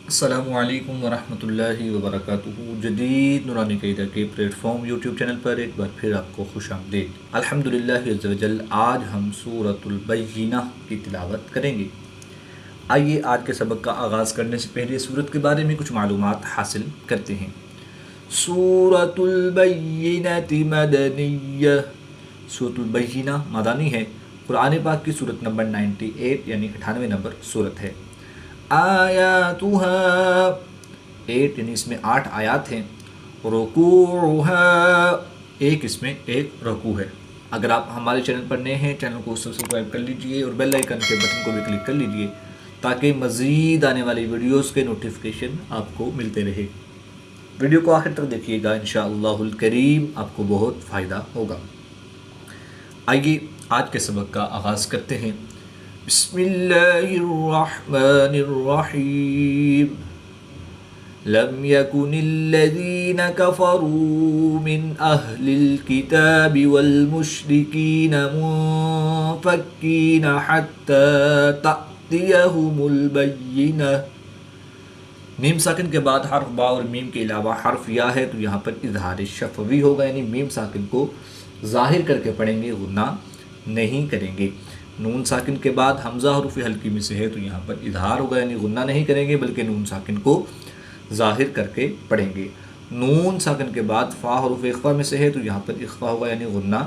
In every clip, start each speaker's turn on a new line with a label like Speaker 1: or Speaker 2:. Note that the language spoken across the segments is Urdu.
Speaker 1: السلام علیکم ورحمۃ اللہ وبرکاتہ۔ جدید نورانی قاعدہ کے پلیٹ فارم یوٹیوب چینل پر ایک بار پھر آپ کو خوش آمدید۔ الحمدللہ عز و جل، آج ہم سورۃ البینہ کی تلاوت کریں گے۔ آئیے آج کے سبق کا آغاز کرنے سے پہلے سورت کے بارے میں کچھ معلومات حاصل کرتے ہیں۔ سورۃ البینہ مدنیہ، سورۃ البینہ مدنی ہے۔ قرآن پاک کی سورت نمبر 98 یعنی 98 نمبر سورت ہے۔ آیاتها 8 یعنی اس میں 8 آیات ہیں۔ رکوعها ایک اس میں ایک رکوع ہے۔ اگر آپ ہمارے چینل پر نئے ہیں، چینل کو سبسکرائب کر لیجئے اور بیل آئیکن کے بٹن کو بھی کلک کر لیجئے تاکہ مزید آنے والی ویڈیوز کے نوٹیفیکیشن آپ کو ملتے رہے۔ ویڈیو کو آخر تک دیکھیے گا، انشاءاللہ الکریم آپ کو بہت فائدہ ہوگا۔ آئیے آج کے سبق کا آغاز کرتے ہیں۔ بسم اللہ الرحمن الرحیم۔ لم يكن الذين كفروا من أهل الكتاب والمشركين منفكين حتى تأتيهم البينة۔ میم ساکن کے بعد حرف با اور میم کے علاوہ حرف یا ہے تو یہاں پر اظہار شفوی ہوگا، یعنی میم ساکن کو ظاہر کر کے پڑھیں گے، غنہ نہیں کریں گے۔ نون ساکن کے بعد حمزہ حروف حلقی میں سے ہے تو یہاں پر اظہار ہوگا، یعنی غنہ نہیں کریں گے بلکہ نون ساکن کو ظاہر کر کے پڑھیں گے۔ نون ساکن کے بعد فا حروف اخفا میں سے ہے تو یہاں پر اخفا ہوگا، یعنی غنہ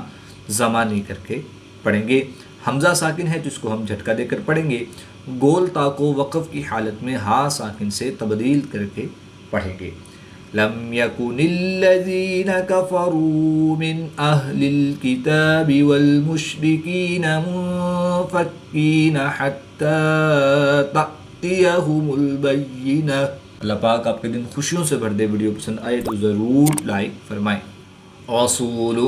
Speaker 1: زمانی کر کے پڑھیں گے۔ حمزہ ساکن ہے تو اس کو ہم جھٹکا دے کر پڑھیں گے۔ گول تا کو وقف کی حالت میں ہا ساکن سے تبدیل کر کے پڑھیں گے۔ لم يكن الذين كفروا من أهل الكتاب والمشركين منفكين حتى تأتيهم البينة۔ اللہ پاک آپ کے دن خوشیوں سے بھر دے۔ ویڈیو پسند آئے تو ضرور لائک فرمائیں۔ رسول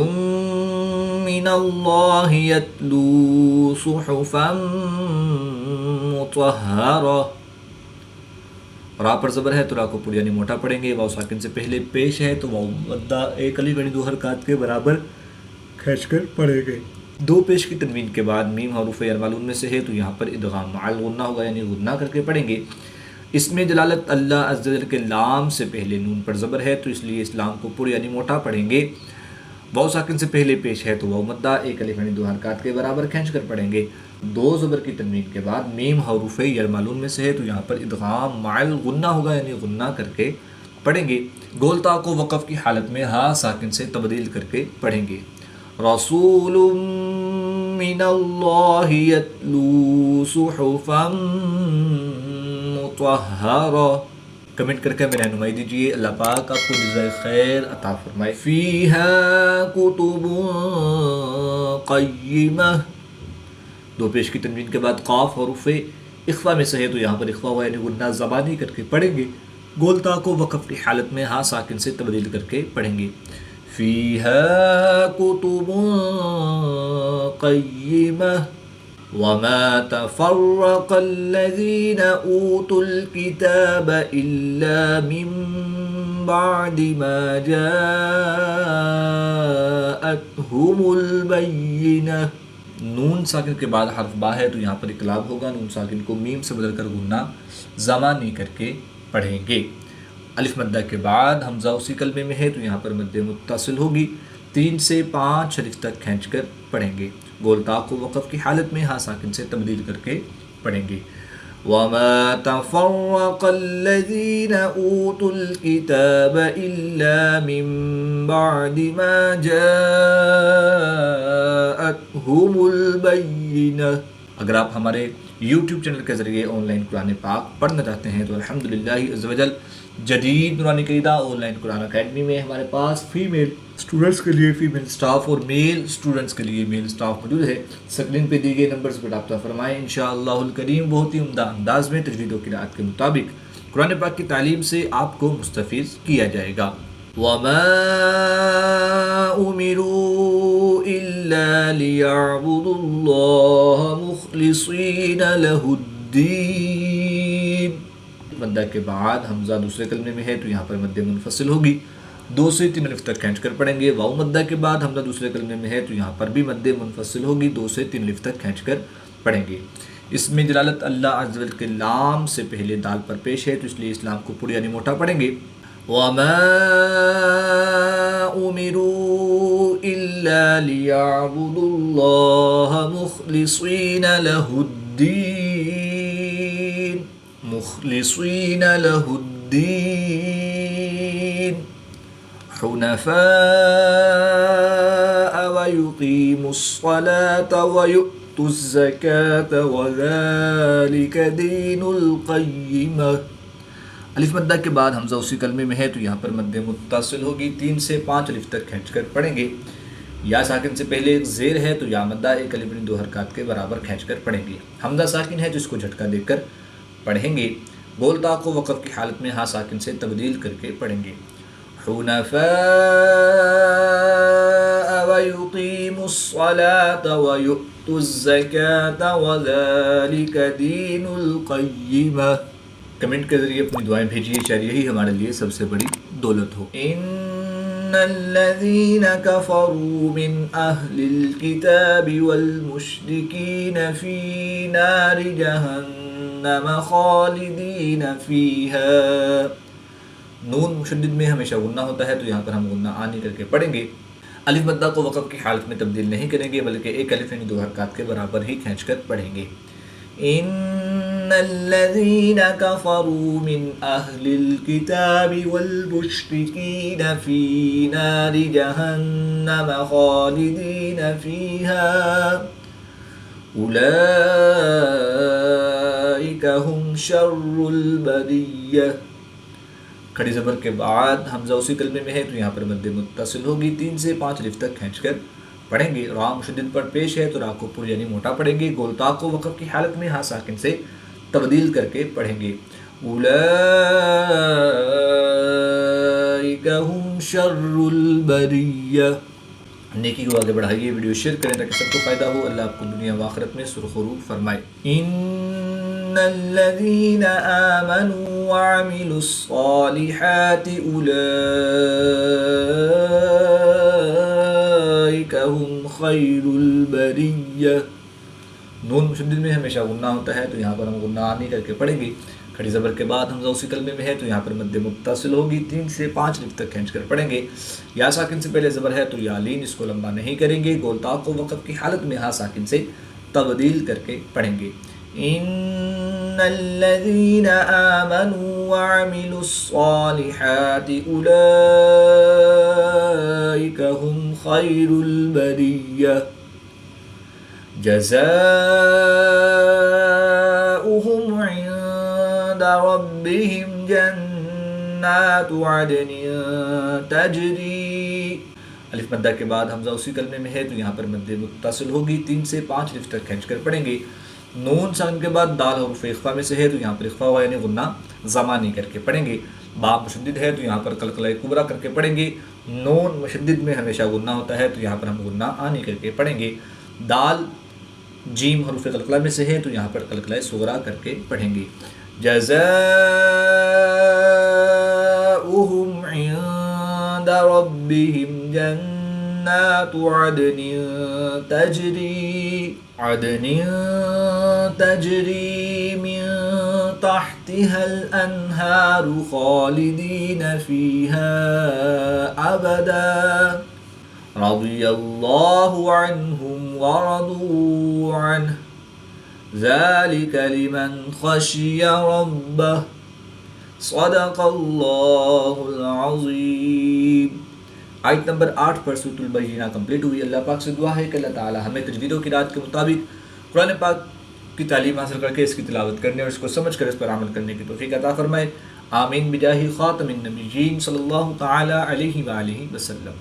Speaker 1: من اللہ يتلو صحفا مطہرہ۔ را پر زبر ہے تو را کو پور یعنی موٹا پڑھیں گے۔ واو ساکن سے پہلے پیش ہے تو واو مدہ ایک علی گڑی 2 حرکات کے برابر کھینچ کر پڑھیں گے۔ دو پیش کی تنوین کے بعد میم حروف یرملون میں سے ہے تو یہاں پر ادغام مع الغنہ ہوگا، یعنی غنہ کر کے پڑھیں گے۔ اس میں جلالت اللہ عز و جل کے لام سے پہلے نون پر زبر ہے تو اس لیے اس لام کو پور یعنی موٹا پڑھیں گے۔ واو ساکن سے پہلے پیش ہے تو واو مدہ ایک علی گڑی 2 حرکات کے برابر کھینچ کر پڑھیں گے۔ دو زبر کی تنوین کے بعد میم حروف یرملون میں سے ہے تو یہاں پر ادغام مع الغنہ ہوگا، یعنی غنہ کر کے پڑھیں گے۔ گول تا کو وقف کی حالت میں ہا ساکن سے تبدیل کر کے پڑھیں گے۔ رسول من اللہ یتلو صحفا مطہرہ۔ کمنٹ کر کے ہمیں رہنمائی دیجیے، اللہ پاک آپ کو جزائے خیر عطا فرمائے۔ فیہا کتب قیمہ۔ دو پیش کی تنوین کے بعد قاف حروف اخفا میں سے ہے تو یہاں پر اخفا ہوا، یعنی غنہ زبانی کر کے پڑھیں گے۔ گول تا کو وقف کی حالت میں ہا ساکن سے تبدیل کر کے پڑھیں گے۔ فیہا کتب قیمہ وما تفرق الذین اوتوا الکتاب الا من بعد ما جاءتهم البینہ۔ نون ساکن کے بعد حرف با ہے تو یہاں پر اقلاب ہوگا، نون ساکن کو میم سے بدل کر غنہ زمانی کر کے پڑھیں گے۔ الف مدہ کے بعد حمزہ اسی کلمے میں ہے تو یہاں پر مد متصل ہوگی، 3 سے 5 حرف تک کھینچ کر پڑھیں گے۔ گول تا کو وقف کی حالت میں ہا ساکن سے تبدیل کر کے پڑھیں گے۔ وما تفرق الذين اوتوا الكتاب الا من بعد ما جاءتهم البینہ۔ اگر آپ ہمارے یوٹیوب چینل کے ذریعے آن لائن قرآن پاک پڑھنا چاہتے ہیں تو الحمدللہ عز و جل جدید نورانی قاعدہ آن لائن قرآن اکیڈمی میں ہمارے پاس فیمیل اسٹوڈنٹس کے لیے فیمیل اسٹاف اور میل اسٹوڈنٹس کے لیے میل اسٹاف موجود ہے۔ سکرین پہ دی گئے نمبرز پر رابطہ فرمائیں، انشاءاللہ الکریم بہت ہی عمدہ انداز میں تجوید و قراءت کے مطابق قرآن پاک کی تعلیم سے آپ کو مستفیض کیا جائے گا۔ وما امروا الا ليعبدوا الله مخلصين له الدين۔ مدہ کے بعد حمزہ دوسرے کلمے میں ہے تو یہاں پر مد منفصل ہوگی، 2 سے 3 الف تک کھینچ کر پڑھیں گے۔ واو مدہ کے بعد حمزہ دوسرے کلمے میں ہے تو یہاں پر بھی مد منفصل ہوگی، 2 سے 3 الف تک کھینچ کر پڑھیں گے۔ اس میں دلالت اللہ عز و جل کے لام سے پہلے دال پر پیش ہے، تو اس لیے اسلام کو پورا یعنی موٹا پڑھیں گے۔ وَمَا أُمِرُوا إِلَّا لِيَعْبُدُوا اللَّهَ مُخْلِصِينَ لَهُ الدِّينَ مُخْلِصِينَ لَهُ الدِّينَ حُنَفَاءَ وَيُقِيمُوا الصَّلَاةَ وَيُؤْتُوا الزَّكَاةَ وَذَلِكَ دِينُ الْقَيِّمَةِ۔ الف مدہ کے بعد حمزہ اسی کلمے میں ہے، تو یہاں پر مد متصل ہوگی، 3 سے 5 الف تک کھینچ کر پڑھیں گے۔ یا ساکن سے پہلے ایک زیر ہے، تو یا مدہ ایک الف یعنی 2 حرکات کے برابر کھینچ کر پڑھیں گے۔ حمزہ ساکن ہے، تو اس کو جھٹکا دے کر پڑھیں گے۔ گول تا کو وقف کی حالت میں ہاں ساکن سے تبدیل کر کے پڑھیں گے۔ حنفاء ويقيموا الصلاة ويؤتوا الزكاة وذلك دين القيمة۔ کمنٹ کے ذریعے اپنی دعائیں بھیجیے، شاید یہی ہمارے لیے سب سے بڑی دولت ہو۔ ان الذين كفروا من اهل الكتاب والمشركين في نار جهنم خالدين فيها۔ نون مشدد میں ہمیشہ غنہ ہوتا ہے، تو یہاں پر ہم غنہ آنی کر کے پڑھیں گے۔ الف مدہ کو وقف کی حالت میں تبدیل نہیں کریں گے، بلکہ ایک الف یعنی 2 حرکات کے برابر ہی کھینچ کر پڑھیں گے۔ ان الذين كفروا من اهل الكتاب والمشركين في نار جهنم خالدين فيها اولئك هم شر البرية۔ کھڑی زبر کے بعد حمزہ اسی کلمے میں ہے، تو یہاں پر مد متصل ہوگی، 3 سے 5 الف تک کھینچ کر پڑھیں گے۔ را مشدد پر پیش ہے، تو را کو پر یعنی موٹا پڑھیں گے۔ گول تا کو وقف کی حالت میں ہاں ساکن سے تبدیل کر کے پڑھیں گے۔ اولئک هم شر البریہ۔ نیکی کو آگے بڑھائیے، ویڈیو شیئر کریں تاکہ سب کو فائدہ ہو۔ اللہ آپ کو دنیا و آخرت میں سرخ و روب فرمائے۔ ان الذین آمنوا وعملوا الصالحات اولئک هم خیر البریہ۔ نون مشدد میں ہمیشہ غنہ ہوتا ہے، تو یہاں پر ہم غنہ آنی کر کے پڑھیں گے۔ کھڑی زبر کے بعد حمزہ اسی کلمے میں ہے، تو یہاں پر مد متصل ہوگی، 3 سے 5 الف تک کھینچ کر پڑھیں گے۔ یا ساکن سے پہلے زبر ہے، تو یا لین اس کو لمبا نہیں کریں گے۔ گول تا کو وقف کی حالت میں ہاں ساکن سے تبدیل کر کے پڑھیں گے۔ ان الذين آمنوا وعملوا الصالحات اولئك هم خير البرية جزاؤهم عند ربهم جنات عدن تجري۔ الف مدہ کے بعد حمزہ اسی کلمے میں ہے، تو یہاں پر مد متصل ہوگی، 3 سے 5 الف تک کھینچ کر پڑھیں گے۔ نون ساکن کے بعد دال حروف اخفا میں سے ہے، تو یہاں پر اخفا ہوا یعنی غنہ زمانی کر کے پڑھیں گے۔ با مشدد ہے، تو یہاں پر قلقلہ کبرا کر کے پڑھیں گے۔ نون مشدد میں ہمیشہ غنہ ہوتا ہے، تو یہاں پر ہم غنہ آنی کر کے پڑھیں گے۔ دال جیم حروف قلقلہ میں سے ہے، تو یہاں پر قلقلہ صغرا کر کے پڑھیں گے۔ جزاؤہم عند ربهم جنات عدن تجری من تحتها الانہار خالدین فیہا ابدا رضی اللہ عنہم ورضوا عنہ ذلك لمن خشی ربہ صدق اللہ العظیم۔ آیت نمبر 8 پر سورۃ البینہ کمپلیٹ ہوئی۔ اللہ پاک سے دعا ہے کہ اللہ تعالی ہمیں تجوید و قرات کے مطابق قرآن پاک کی تعلیم حاصل کر کے اس کی تلاوت کرنے اور اس کو سمجھ کر اس پر عمل کرنے کی توفیق عطا فرمائے۔ آمین بجاہ خاتم النبیین صلی اللہ تعالی علیہ وآلہ وسلم۔